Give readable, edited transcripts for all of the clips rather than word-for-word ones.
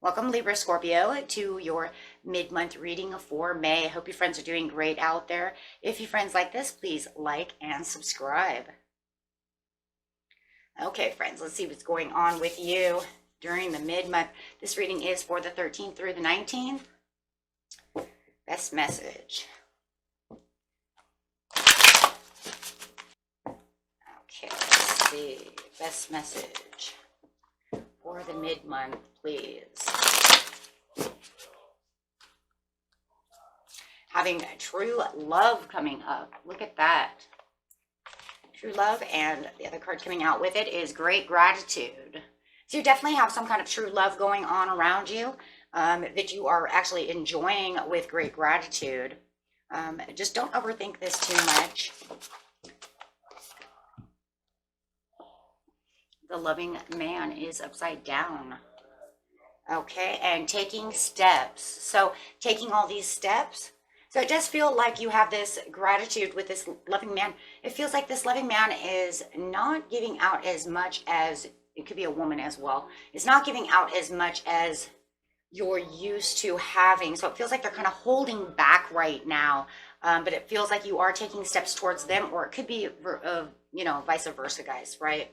Welcome, Libra Scorpio, to your mid-month reading for May. I hope you friends are doing great out there. If you friends like this, please like and subscribe. Okay, friends, let's see what's going on with you during the mid-month. This reading is for the 13th through the 19th. Best message. Okay, let's see. Best message for the mid-month, please. Having true love coming up. Look at that. True love, and the other card coming out with it is great gratitude. So you definitely have some kind of true love going on around you that you are actually enjoying with great gratitude. Just don't overthink this too much. The loving man is upside down. Okay, and taking steps. So taking all these steps. So it does feel like you have this gratitude with this loving man. It feels like this loving man is not giving out as much as, it could be a woman as well. It's not giving out as much as you're used to having. So it feels like they're kind of holding back right now. But it feels like you are taking steps towards them, or it could be, vice versa, guys, right?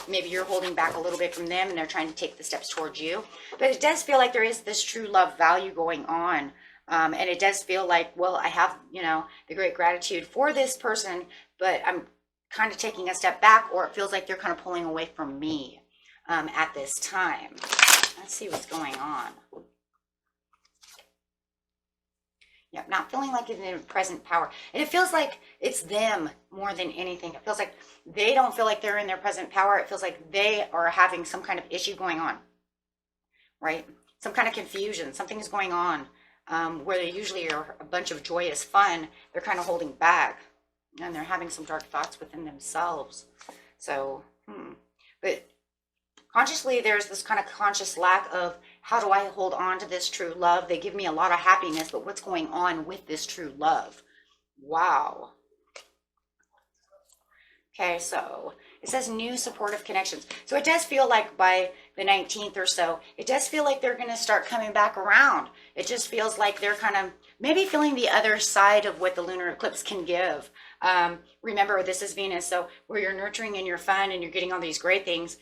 Maybe you're holding back a little bit from them and they're trying to take the steps towards you. But it does feel like there is this true love value going on. And it does feel like, well, I have, the great gratitude for this person, but I'm kind of taking a step back, or it feels like they're kind of pulling away from me at this time. Let's see what's going on. Yeah, not feeling like it's in present power. And it feels like it's them more than anything. It feels like they don't feel like they're in their present power. It feels like they are having some kind of issue going on, right? Some kind of confusion. Something is going on where they usually are a bunch of joyous fun. They're kind of holding back, and they're having some dark thoughts within themselves. So, but consciously, there's this kind of conscious lack of, how do I hold on to this true love? They give me a lot of happiness, but what's going on with this true love? Wow. Okay, so it says new supportive connections. So it does feel like by the 19th or so, it does feel like they're going to start coming back around. It just feels like they're kind of maybe feeling the other side of what the lunar eclipse can give. Remember, this is Venus, so where you're nurturing and you're fun and you're getting all these great things,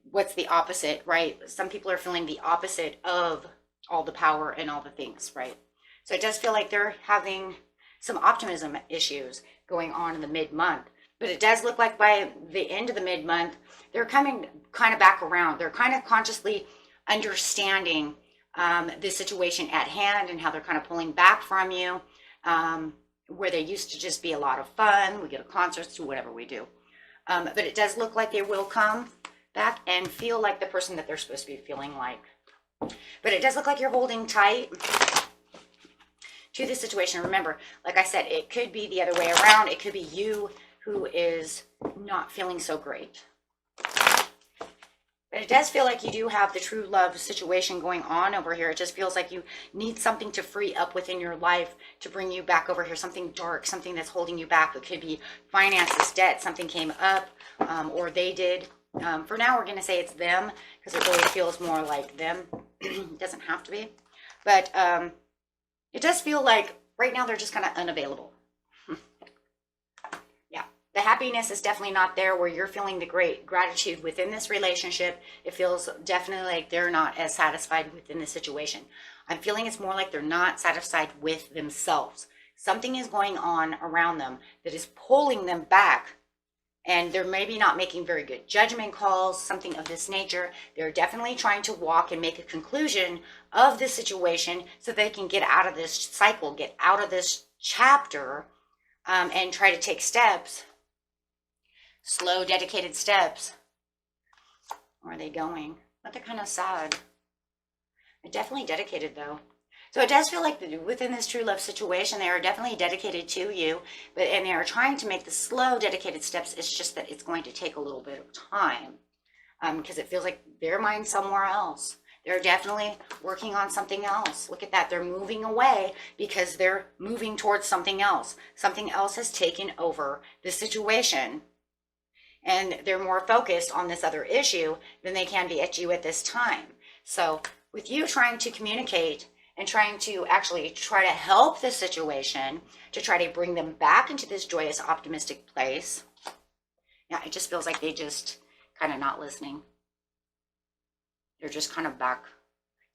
what's the opposite, right? Some people are feeling the opposite of all the power and all the things, right? So it does feel like they're having some optimism issues going on in the mid-month. But it does look like by the end of the mid-month, they're coming kind of back around. They're kind of consciously understanding the situation at hand and how they're kind of pulling back from you, where they used to just be a lot of fun. We go to concerts, do whatever we do. But it does look like they will come back and feel like the person that they're supposed to be feeling like. But it does look like you're holding tight to the situation. Remember, like I said, it could be the other way around. It could be you who is not feeling so great. But it does feel like you do have the true love situation going on over here. It just feels like you need something to free up within your life to bring you back over here. Something dark, something that's holding you back. It could be finances, debt, something came up, or they did. For now, we're going to say it's them, because it really feels more like them. It doesn't have to be. But it does feel like right now they're just kind of unavailable. The happiness is definitely not there where you're feeling the great gratitude within this relationship. It feels definitely like they're not as satisfied within the situation. I'm feeling it's more like they're not satisfied with themselves. Something is going on around them that is pulling them back, and they're maybe not making very good judgment calls, something of this nature. They're definitely trying to walk and make a conclusion of this situation so they can get out of this cycle, get out of this chapter, and try to take steps. Slow, dedicated steps. Where are they going? But they're kind of sad. They're definitely dedicated, though. So it does feel like within this true love situation, they are definitely dedicated to you, and they are trying to make the slow, dedicated steps. It's just that it's going to take a little bit of time because it feels like their mind's somewhere else. They're definitely working on something else. Look at that. They're moving away because they're moving towards something else. Something else has taken over the situation. And they're more focused on this other issue than they can be at you at this time. So with you trying to communicate and trying to actually try to help the situation, to try to bring them back into this joyous, optimistic place, yeah, it just feels like they just kind of not listening. They're just kind of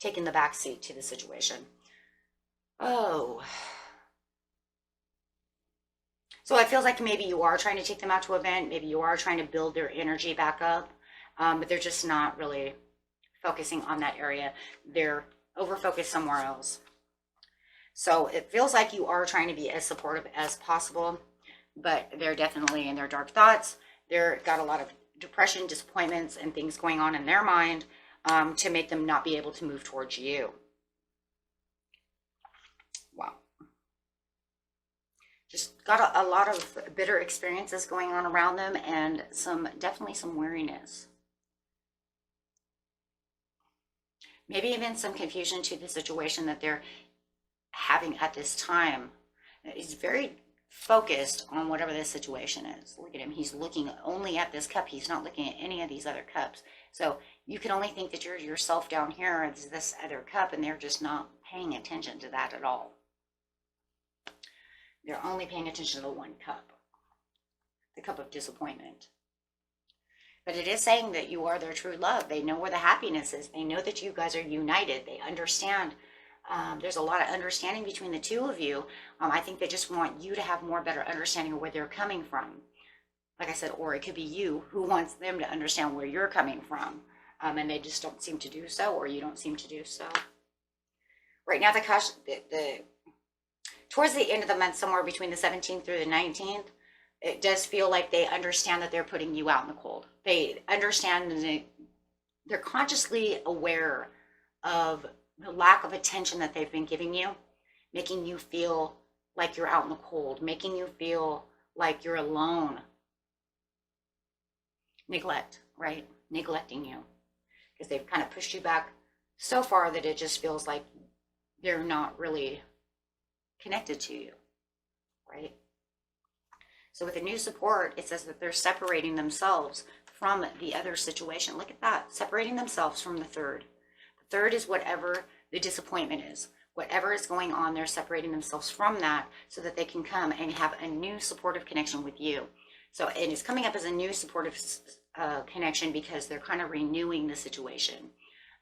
taking the back seat to the situation. Oh. So it feels like maybe you are trying to take them out to an event. Maybe you are trying to build their energy back up. But they're just not really focusing on that area. They're over-focused somewhere else. So it feels like you are trying to be as supportive as possible. But they're definitely in their dark thoughts. They've got a lot of depression, disappointments, and things going on in their mind to make them not be able to move towards you. Wow. Just got a lot of bitter experiences going on around them, and definitely some weariness. Maybe even some confusion to the situation that they're having at this time. He's very focused on whatever this situation is. Look at him. He's looking only at this cup. He's not looking at any of these other cups. So you can only think that you're yourself down here as this other cup, and they're just not paying attention to that at all. They're only paying attention to the one cup, the cup of disappointment. But it is saying that you are their true love. They know where the happiness is. They know that you guys are united. They understand. There's a lot of understanding between the two of you. I think they just want you to have more better understanding of where they're coming from. Like I said, or it could be you who wants them to understand where you're coming from. And they just don't seem to do so, or you don't seem to do so. Right now, towards the end of the month, somewhere between the 17th through the 19th, it does feel like they understand that they're putting you out in the cold. They understand, and they're consciously aware of the lack of attention that they've been giving you, making you feel like you're out in the cold, making you feel like you're alone. Neglect, right? Neglecting you. Because they've kind of pushed you back so far that it just feels like they're not really connected to you, right? So with the new support, it says that they're separating themselves from the other situation. Look at that, separating themselves from the third. The third is whatever the disappointment is. Whatever is going on, they're separating themselves from that so that they can come and have a new supportive connection with you. So it is coming up as a new supportive connection because they're kind of renewing the situation.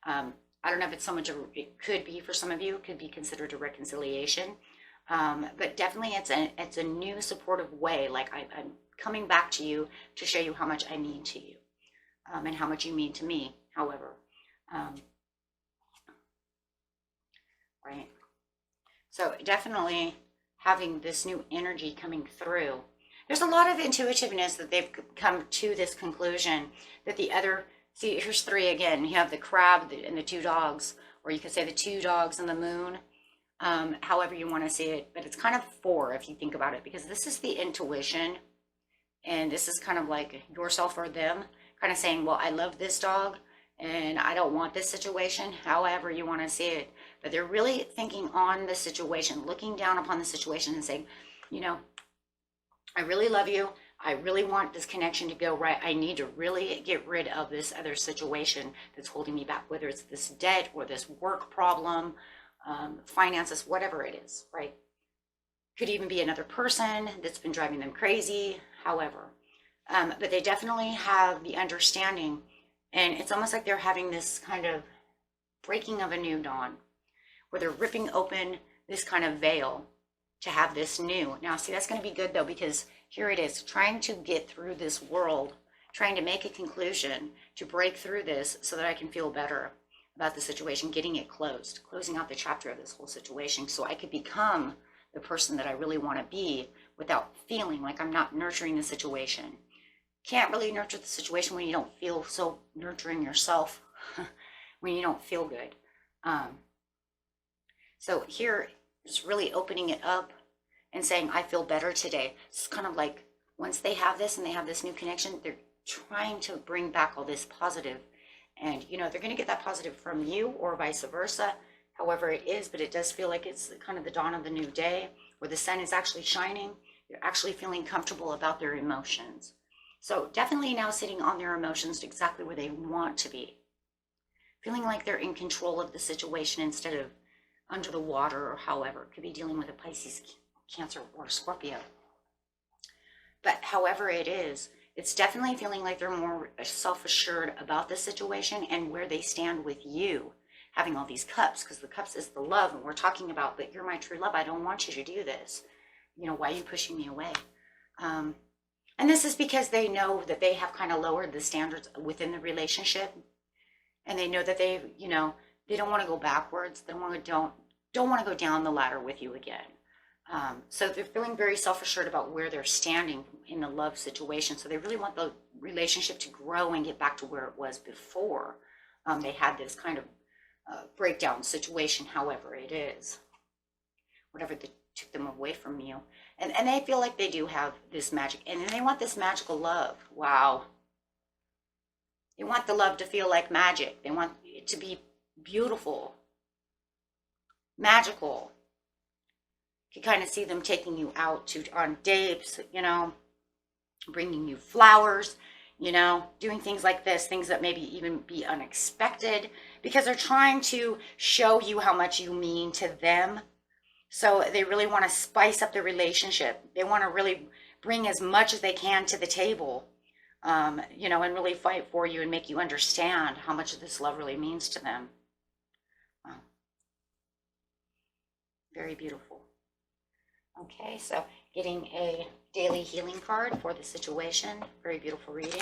I don't know if it's so much, it could be for some of you, it could be considered a reconciliation. But definitely it's a new supportive way. Like I'm coming back to you to show you how much I mean to you, and how much you mean to me, however. Right. So definitely having this new energy coming through. There's a lot of intuitiveness that they've come to this conclusion that the other, see, here's three again. You have the crab and the two dogs, or you could say the two dogs and the moon. However you want to see it, but it's kind of four if you think about it, because this is the intuition, and this is kind of like yourself or them, kind of saying, well, I love this dog and I don't want this situation, however you want to see it. But they're really thinking on the situation, looking down upon the situation and saying, you know, I really love you. I really want this connection to go right. I need to really get rid of this other situation that's holding me back, whether it's this debt or this work problem, finances, whatever it is, right? Could even be another person that's been driving them crazy, however. But they definitely have the understanding, and it's almost like they're having this kind of breaking of a new dawn, where they're ripping open this kind of veil to have this new. Now, see, that's going to be good though, because here it is, trying to get through this world, trying to make a conclusion, to break through this so that I can feel better about the situation, getting it closed, closing out the chapter of this whole situation so I could become the person that I really want to be without feeling like I'm not nurturing the situation. Can't really nurture the situation when you don't feel so nurturing yourself, when you don't feel good. So here is really opening it up and saying, I feel better today. It's kind of like once they have this and they have this new connection, they're trying to bring back all this positive And, you know, they're going to get that positive from you or vice versa, however it is. But it does feel like it's kind of the dawn of the new day where the sun is actually shining. They're actually feeling comfortable about their emotions. So definitely now sitting on their emotions exactly where they want to be. Feeling like they're in control of the situation instead of under the water or however. Could be dealing with a Pisces, Cancer, or Scorpio. But however it is, it's definitely feeling like they're more self-assured about the situation and where they stand with you. Having all these cups, because the cups is the love and we're talking about, but you're my true love. I don't want you to do this. You know, why are you pushing me away? And this is because they know that they have kind of lowered the standards within the relationship. And they know that they, you know, they don't want to go backwards. They don't want to go down the ladder with you again. So they're feeling very self-assured about where they're standing in the love situation. So they really want the relationship to grow and get back to where it was before they had this kind of breakdown situation, however it is, whatever that took them away from you. And they feel like they do have this magic, and they want this magical love. Wow. They want the love to feel like magic. They want it to be beautiful, magical. You kind of see them taking you out on dates, you know, bringing you flowers, you know, doing things like this, things that maybe even be unexpected, because they're trying to show you how much you mean to them. So they really want to spice up the relationship. They want to really bring as much as they can to the table, you know, and really fight for you and make you understand how much of this love really means to them. Very beautiful. Okay, so getting a daily healing card for the situation. Very beautiful reading.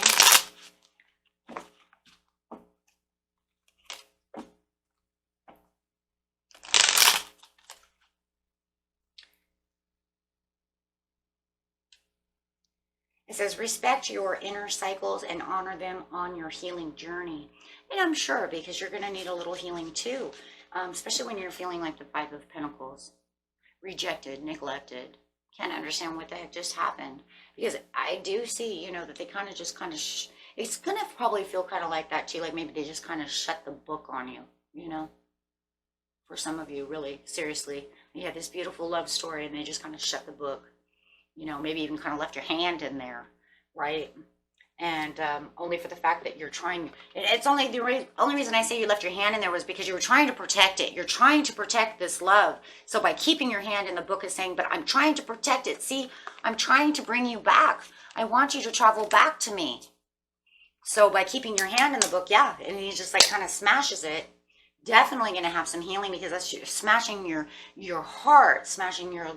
It says, respect your inner cycles and honor them on your healing journey. And I'm sure, because you're going to need a little healing too, especially when you're feeling like the Five of Pentacles. Rejected, neglected, can't understand what the heck just happened. Because I do see, you know, that they it's going to probably feel kind of like that too, like maybe they just kind of shut the book on you, you know. For some of you, really, seriously, you had this beautiful love story and they just kind of shut the book, you know, maybe even kind of left your hand in there, right? And only for the fact that you're trying, it's only the only reason I say you left your hand in there was because you were trying to protect it. You're trying to protect this love. So by keeping your hand in the book is saying, but I'm trying to protect it. See, I'm trying to bring you back. I want you to travel back to me. So by keeping your hand in the book, yeah, and he just like kind of smashes it, definitely going to have some healing, because that's smashing your heart, smashing your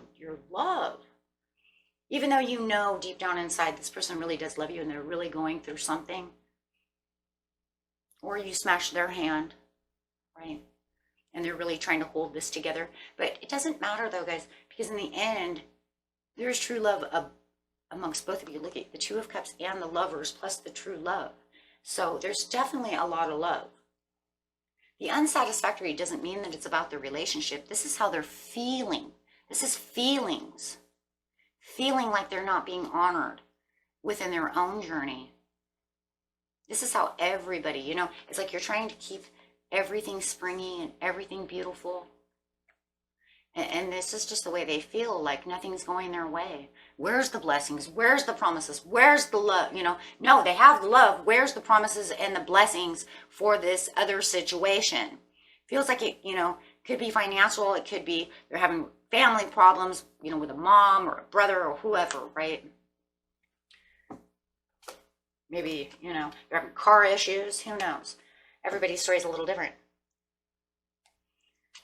love. Even though you know deep down inside this person really does love you and they're really going through something. Or you smash their hand, right? And they're really trying to hold this together. But it doesn't matter though, guys, because in the end, there's true love amongst both of you. Look at the Two of Cups and the Lovers plus the true love. So there's definitely a lot of love. The unsatisfactory doesn't mean that it's about the relationship. This is how they're feeling. This is feelings. Feeling like they're not being honored within their own journey. This is how everybody, you know, it's like you're trying to keep everything springy and everything beautiful. And this is just the way they feel, like nothing's going their way. Where's the blessings? Where's the promises? Where's the love? You know, no, they have the love. Where's the promises and the blessings for this other situation? Feels like it, you know, could be financial. It could be they're having family problems, you know, with a mom or a brother or whoever, right? Maybe, you know, they're having car issues. Who knows? Everybody's story is a little different,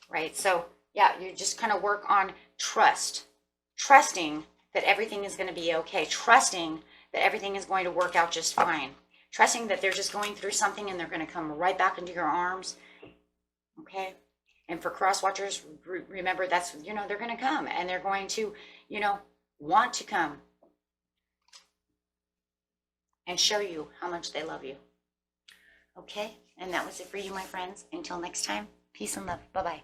right? So, yeah, you just kind of work on trusting that everything is going to be okay, trusting that everything is going to work out just fine, trusting that they're just going through something and they're going to come right back into your arms, okay? And for cross watchers, remember that's, you know, they're going to come and they're going to, you know, want to come and show you how much they love you. Okay? And that was it for you, my friends. Until next time, peace and love. Bye-bye.